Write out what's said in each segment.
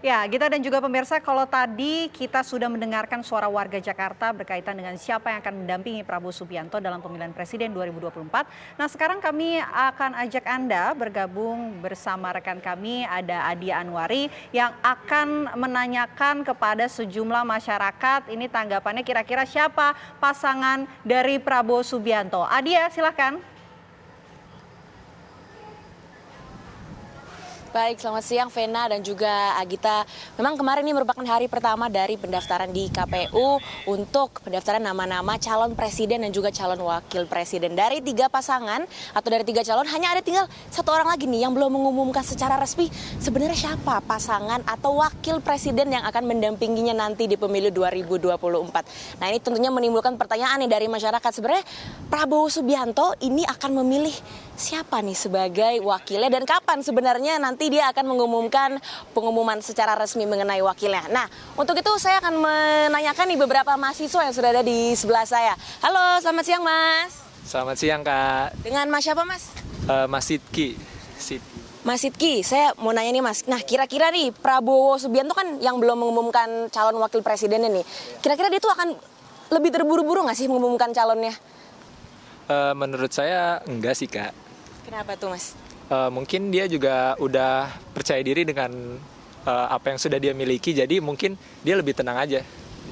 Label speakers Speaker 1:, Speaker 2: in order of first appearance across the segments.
Speaker 1: Ya, Gita dan juga pemirsa, kalau tadi kita sudah mendengarkan suara warga Jakarta berkaitan dengan siapa yang akan mendampingi Prabowo Subianto dalam pemilihan presiden 2024. Nah, sekarang kami akan ajak Anda bergabung bersama rekan kami, ada Adia Anwari, yang akan menanyakan kepada sejumlah masyarakat, ini tanggapannya kira-kira siapa pasangan dari Prabowo Subianto. Adia, silakan.
Speaker 2: Baik, selamat siang Vena dan juga Agita. Memang kemarin ini merupakan hari pertama dari pendaftaran di KPU untuk pendaftaran nama-nama calon presiden dan juga calon wakil presiden. Dari 3 pasangan atau dari 3 calon, hanya ada tinggal 1 orang lagi nih yang belum mengumumkan secara resmi sebenarnya siapa pasangan atau wakil presiden yang akan mendampinginya nanti di pemilu 2024. Nah, ini tentunya menimbulkan pertanyaan nih dari masyarakat. Sebenarnya Prabowo Subianto ini akan memilih siapa nih sebagai wakilnya dan kapan sebenarnya nanti dia akan mengumumkan pengumuman secara resmi mengenai wakilnya. Nah, untuk itu saya akan menanyakan nih beberapa mahasiswa yang sudah ada di sebelah saya. Halo, selamat siang Mas.
Speaker 3: Selamat siang Kak.
Speaker 2: Dengan Mas siapa Mas?
Speaker 3: Mas Sidki.
Speaker 2: Mas Sidki, saya mau nanya nih Mas. Nah, kira-kira nih Prabowo Subianto kan yang belum mengumumkan calon wakil presidennya nih. Kira-kira dia tuh akan lebih terburu-buru nggak sih mengumumkan calonnya?
Speaker 3: Menurut saya enggak sih Kak.
Speaker 2: Kenapa tuh Mas?
Speaker 3: Mungkin dia juga udah percaya diri dengan apa yang sudah dia miliki, jadi mungkin dia lebih tenang aja.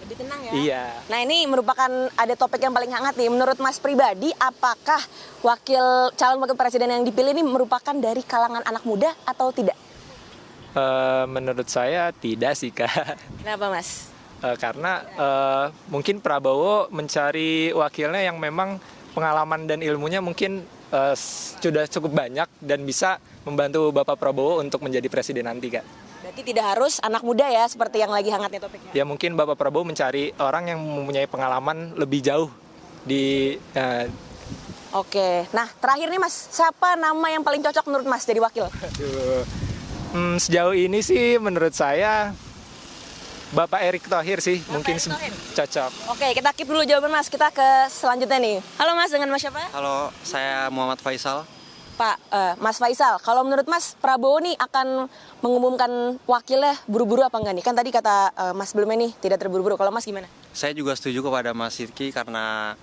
Speaker 2: Lebih tenang ya?
Speaker 3: Iya.
Speaker 2: Nah, ini merupakan ada topik yang paling hangat nih. Menurut Mas pribadi, apakah calon wakil presiden yang dipilih ini merupakan dari kalangan anak muda atau tidak?
Speaker 3: Menurut saya tidak sih Kak.
Speaker 2: Kenapa Mas?
Speaker 3: Karena mungkin Prabowo mencari wakilnya yang memang pengalaman dan ilmunya mungkin sudah cukup banyak dan bisa membantu Bapak Prabowo untuk menjadi presiden nanti Kak.
Speaker 2: Berarti tidak harus anak muda ya, seperti yang lagi hangatnya topiknya?
Speaker 3: Ya mungkin Bapak Prabowo mencari orang yang mempunyai pengalaman lebih jauh di...
Speaker 2: Oke, nah terakhir nih Mas, siapa nama yang paling cocok menurut Mas jadi wakil?
Speaker 3: Sejauh ini sih menurut saya Bapak Erick Thohir sih mungkin cocok.
Speaker 2: Oke, kita keep dulu jawaban Mas, kita ke selanjutnya nih. Halo Mas, dengan Mas siapa?
Speaker 4: Halo, saya Muhammad Faisal.
Speaker 2: Pak, Mas Faisal, kalau menurut Mas Prabowo nih akan mengumumkan wakilnya buru-buru apa enggak nih? Kan tadi kata Mas sebelumnya nih tidak terburu-buru, kalau Mas gimana?
Speaker 4: Saya juga setuju kepada Mas Sidki karena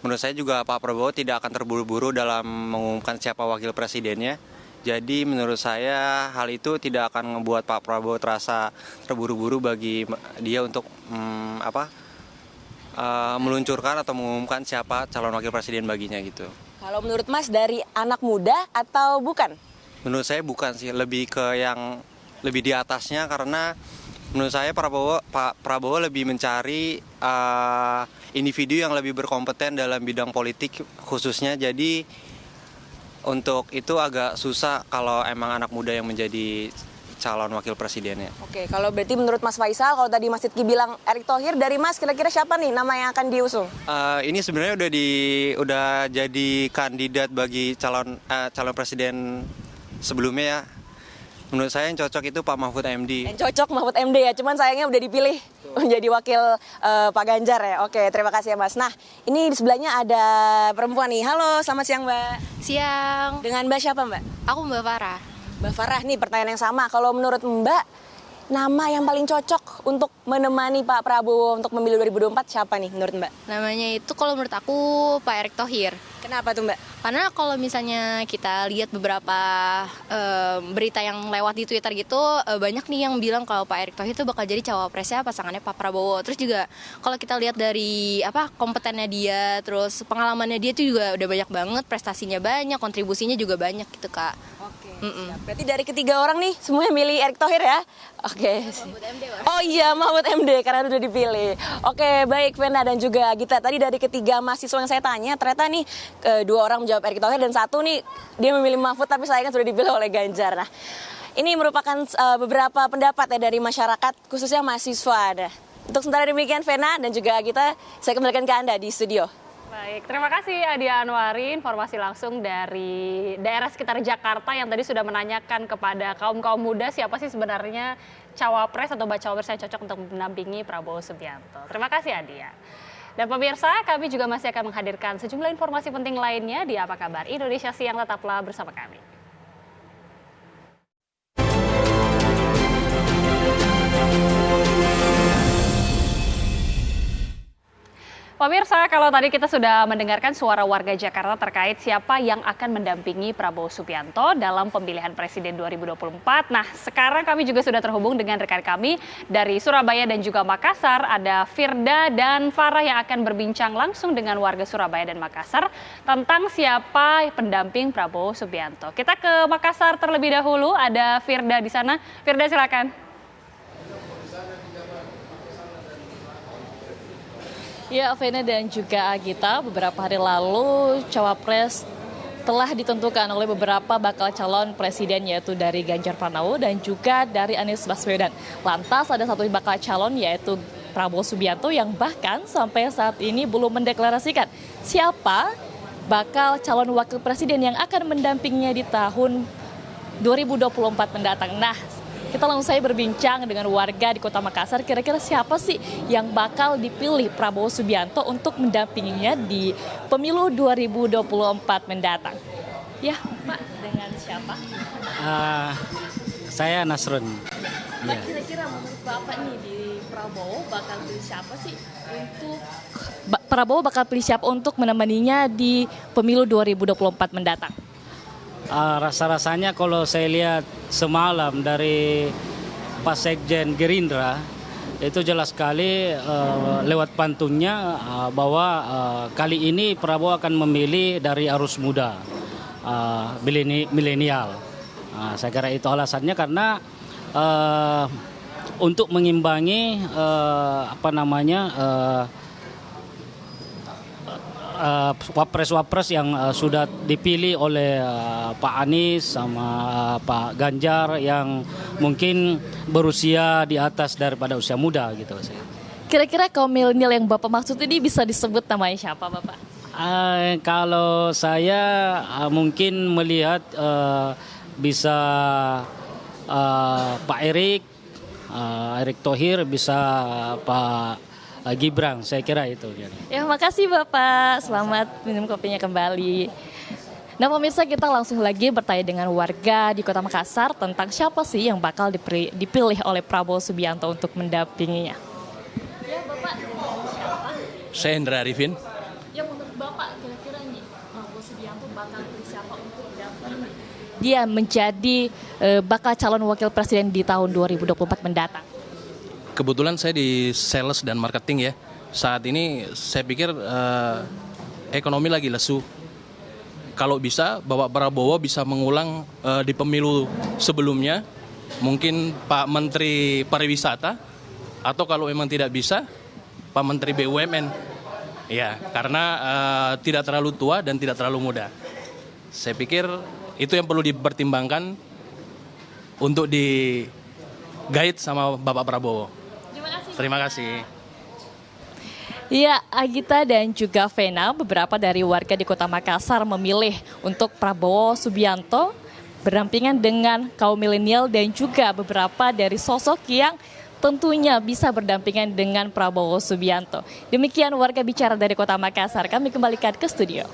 Speaker 4: menurut saya juga Pak Prabowo tidak akan terburu-buru dalam mengumumkan siapa wakil presidennya. Jadi menurut saya hal itu tidak akan membuat Pak Prabowo terasa terburu-buru bagi dia untuk meluncurkan atau mengumumkan siapa calon wakil presiden baginya gitu.
Speaker 2: Kalau menurut Mas dari anak muda atau bukan?
Speaker 4: Menurut saya bukan sih, lebih ke yang lebih di atasnya karena menurut saya Pak Prabowo lebih mencari individu yang lebih berkompeten dalam bidang politik khususnya. Jadi untuk itu agak susah kalau emang anak muda yang menjadi calon wakil presidennya.
Speaker 2: Oke, kalau berarti menurut Mas Faisal, kalau tadi Mas Sidki bilang Erick Thohir, dari Mas kira-kira siapa nih nama yang akan diusung?
Speaker 4: Ini sebenarnya udah jadi kandidat bagi calon presiden sebelumnya ya. Menurut saya yang cocok itu Pak Mahfud MD.
Speaker 2: Yang cocok Mahfud MD ya, cuman sayangnya udah dipilih menjadi wakil Pak Ganjar ya. Oke, terima kasih ya Mas. Nah, ini di sebelahnya ada perempuan nih. Halo, selamat siang Mbak.
Speaker 5: Siang.
Speaker 2: Dengan Mbak siapa Mbak?
Speaker 5: Aku Mbak Farah.
Speaker 2: Mbak Farah, nih pertanyaan yang sama. Kalau menurut Mbak, nama yang paling cocok untuk menemani Pak Prabowo untuk pemilu 2024 siapa nih menurut Mbak?
Speaker 5: Namanya itu kalau menurut aku Pak Erick Thohir.
Speaker 2: Kenapa tuh Mbak?
Speaker 5: Karena kalau misalnya kita lihat beberapa berita yang lewat di Twitter gitu, banyak nih yang bilang kalau Pak Erick Thohir itu bakal jadi cawapresnya pasangannya Pak Prabowo. Terus juga kalau kita lihat dari kompetennya dia, terus pengalamannya dia itu juga udah banyak banget, prestasinya banyak, kontribusinya juga banyak gitu Kak.
Speaker 2: Oke. Berarti dari ketiga orang nih semuanya milih Erick Thohir ya? Oke.
Speaker 5: Mahfud MD,
Speaker 2: oh iya, Mahfud MD karena udah dipilih. Oke, baik Vena dan juga Gita. Tadi dari ketiga mahasiswa yang saya tanya, ternyata nih 2 orang menjawab Erick Thohir dan 1 nih dia memilih Mahfud tapi sayangnya sudah dipilih oleh Ganjar. Nah, ini merupakan beberapa pendapat ya dari masyarakat khususnya mahasiswa. Untuk sementara demikian Vena dan juga Gita, saya kembalikan ke Anda di studio.
Speaker 6: Baik, terima kasih Adia Anwari, informasi langsung dari daerah sekitar Jakarta yang tadi sudah menanyakan kepada kaum-kaum muda siapa sih sebenarnya cawapres atau bacawapres yang cocok untuk mendampingi Prabowo Subianto. Terima kasih Adia. Dan pemirsa, kami juga masih akan menghadirkan sejumlah informasi penting lainnya di Apa Kabar Indonesia Siang. Tetaplah bersama kami. Pemirsa, kalau tadi kita sudah mendengarkan suara warga Jakarta terkait siapa yang akan mendampingi Prabowo Subianto dalam pemilihan Presiden 2024. Nah, sekarang kami juga sudah terhubung dengan rekan kami dari Surabaya dan juga Makassar. Ada Firda dan Farah yang akan berbincang langsung dengan warga Surabaya dan Makassar tentang siapa pendamping Prabowo Subianto. Kita ke Makassar terlebih dahulu, ada Firda di sana. Firda, silakan.
Speaker 7: Ya, Vena dan juga Agita, beberapa hari lalu cawapres telah ditentukan oleh beberapa bakal calon presiden, yaitu dari Ganjar Pranowo dan juga dari Anies Baswedan. Lantas ada satu bakal calon, yaitu Prabowo Subianto, yang bahkan sampai saat ini belum mendeklarasikan siapa bakal calon wakil presiden yang akan mendampinginya di tahun 2024 mendatang. Nah, kita langsung saja berbincang dengan warga di Kota Makassar, kira-kira siapa sih yang bakal dipilih Prabowo Subianto untuk mendampinginya di pemilu 2024 mendatang. Ya, Pak, dengan siapa?
Speaker 8: Saya Nasrun.
Speaker 7: Pak, kira-kira menurut Bapak nih di Prabowo bakal pilih siapa sih untuk Prabowo bakal pilih siapa untuk menemaninya di pemilu 2024 mendatang?
Speaker 8: Rasa-rasanya kalau saya lihat semalam dari Pak Sekjen Gerindra, itu jelas sekali lewat pantunnya bahwa kali ini Prabowo akan memilih dari arus muda, milenial. Saya kira itu alasannya, karena untuk mengimbangi wapres-wapres yang sudah dipilih oleh Pak Anies sama Pak Ganjar yang mungkin berusia di atas daripada usia muda gitu.
Speaker 7: Kira-kira kaum milenial yang Bapak maksud ini bisa disebut namanya siapa, Bapak?
Speaker 8: Kalau saya mungkin melihat bisa Pak Erick Thohir, bisa Pak Gibran, saya kira itu.
Speaker 7: Ya, makasih Bapak. Selamat minum kopinya kembali. Nah, pemirsa, kita langsung lagi bertanya dengan warga di Kota Makassar tentang siapa sih yang bakal dipilih oleh Prabowo Subianto untuk mendampinginya. Ya, Bapak, dengan siapa?
Speaker 9: Saya Hendra Arifin.
Speaker 7: Ya, menurut Bapak, kira-kira nih Prabowo Subianto bakal pilih siapa untuk mendampingi dia menjadi bakal calon wakil presiden di tahun 2024 mendatang?
Speaker 9: Kebetulan saya di sales dan marketing ya. Saat ini saya pikir ekonomi lagi lesu. Kalau bisa, Bapak Prabowo bisa mengulang di pemilu sebelumnya. Mungkin Pak Menteri Pariwisata. Atau kalau memang tidak bisa, Pak Menteri BUMN. Ya, karena tidak terlalu tua dan tidak terlalu muda. Saya pikir itu yang perlu dipertimbangkan untuk di-guide sama Bapak Prabowo. Terima kasih.
Speaker 7: Ya, Agita dan juga Vena, beberapa dari warga di Kota Makassar memilih untuk Prabowo Subianto berdampingan dengan kaum milenial dan juga beberapa dari sosok yang tentunya bisa berdampingan dengan Prabowo Subianto. Demikian warga bicara dari Kota Makassar. Kami kembalikan ke studio.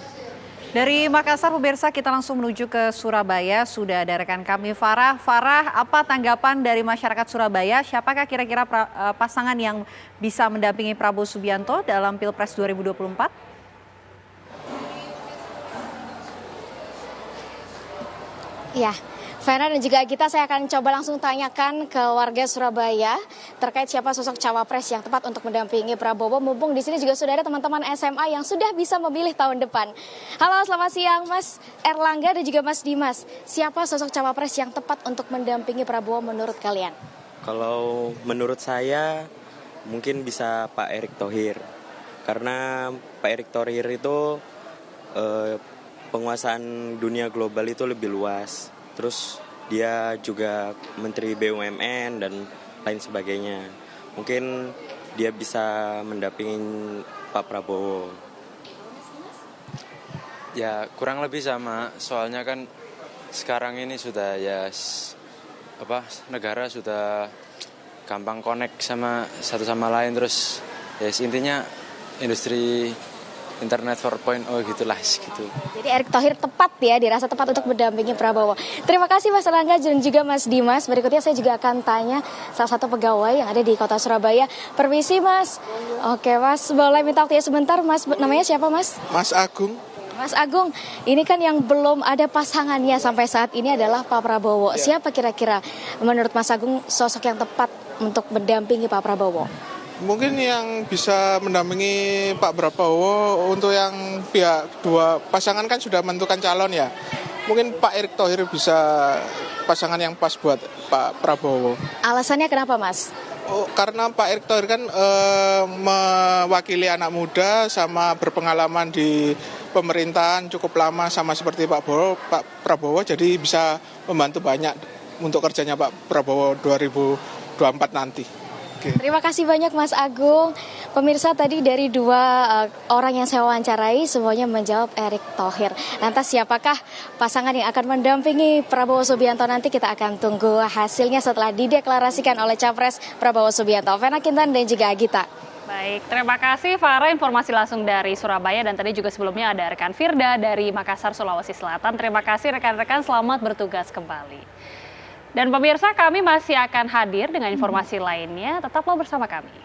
Speaker 1: Dari Makassar, pemirsa, kita langsung menuju ke Surabaya. Sudah ada rekan kami Farah. Farah, apa tanggapan dari masyarakat Surabaya? Siapakah kira-kira pasangan yang bisa mendampingi Prabowo Subianto dalam Pilpres 2024?
Speaker 10: Ya, Vena dan juga Gita, saya akan coba langsung tanyakan ke warga Surabaya terkait siapa sosok cawapres yang tepat untuk mendampingi Prabowo. Mumpung di sini juga sudah ada teman-teman SMA yang sudah bisa memilih tahun depan. Halo, selamat siang Mas Erlangga dan juga Mas Dimas. Siapa sosok cawapres yang tepat untuk mendampingi Prabowo menurut kalian?
Speaker 11: Kalau menurut saya mungkin bisa Pak Erick Thohir. Karena Pak Erick Thohir itu penguasaan dunia global itu lebih luas. Terus dia juga Menteri BUMN dan lain sebagainya. Mungkin dia bisa mendampingi Pak Prabowo.
Speaker 12: Ya kurang lebih sama, soalnya kan sekarang ini sudah negara sudah gampang connect sama satu sama lain, terus intinya industri internet 4.0 gitulah gitu.
Speaker 10: Jadi Erick Thohir tepat ya, dirasa tepat untuk mendampingi Prabowo. Terima kasih Mas Erlangga dan juga Mas Dimas. Berikutnya saya juga akan tanya salah satu pegawai yang ada di Kota Surabaya. Permisi Mas. Oke Mas, boleh minta waktunya sebentar Mas, namanya siapa Mas?
Speaker 13: Mas Agung.
Speaker 10: Mas Agung, ini kan yang belum ada pasangannya sampai saat ini adalah Pak Prabowo. Siapa kira-kira menurut Mas Agung sosok yang tepat untuk mendampingi Pak Prabowo?
Speaker 13: Mungkin yang bisa mendampingi Pak Prabowo untuk yang pihak dua pasangan kan sudah menentukan calon ya. Mungkin Pak Erick Thohir bisa pasangan yang pas buat Pak Prabowo.
Speaker 10: Alasannya kenapa Mas?
Speaker 13: Karena Pak Erick Thohir kan mewakili anak muda sama berpengalaman di pemerintahan cukup lama sama seperti Pak Prabowo, jadi bisa membantu banyak untuk kerjanya Pak Prabowo 2024 nanti.
Speaker 10: Terima kasih banyak Mas Agung. Pemirsa, tadi dari dua orang yang saya wawancarai semuanya menjawab Erick Thohir. Lantas siapakah pasangan yang akan mendampingi Prabowo Subianto nanti? Kita akan tunggu hasilnya setelah dideklarasikan oleh Capres Prabowo Subianto. Vena Kintan dan juga Agita.
Speaker 6: Baik, terima kasih Farah, informasi langsung dari Surabaya, dan tadi juga sebelumnya ada rekan Firda dari Makassar, Sulawesi Selatan. Terima kasih rekan-rekan, selamat bertugas kembali. Dan pemirsa, kami masih akan hadir dengan informasi lainnya, tetaplah bersama kami.